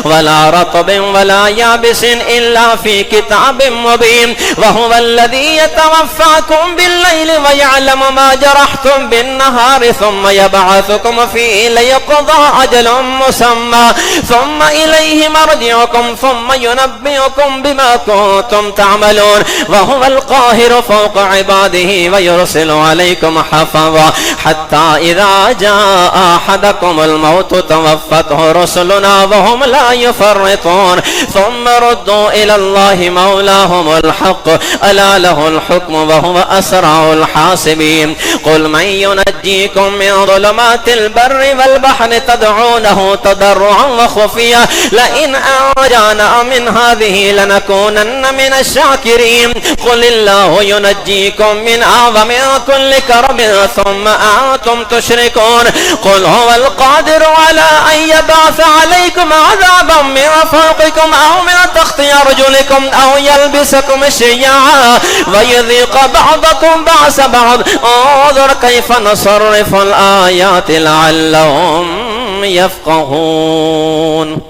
ولا رطب ولا يابس إلا في كتاب مبين وهو الذي يتوفاكم بالليل ويعلم ما جرحتم بالنهار ثم يبعثكم فيه ليقضى أجل مسمى ثم إليه مرجعكم ثم ينبئكم بما كنتم تعملون وهو القاهر فوق عباده ويرسل عليكم حفظا حتى إذا جاء أحدكم الموت توفته رسلنا وهم لا يفرطون ثم ردوا إلى الله مولاهم الحق ألا له الحكم وهو أسرع الحاسبين قل من ينجيكم من ظلمات البر والبحر تدعونه تضرعا وخفيا لئن أنجانا من هذه لنكونن من الشاكرين قل الله ينجيكم من أعظم كل كرب ثم أنتم تشركون قل هو القادر على أن يبعث عليكم عذابا من فوقكم أو من تحت أرجلكم أو يلبسكم شيعا ويذيق بعضكم بأس بعض انظر كيف نصرف الآيات لعلهم يفقهون.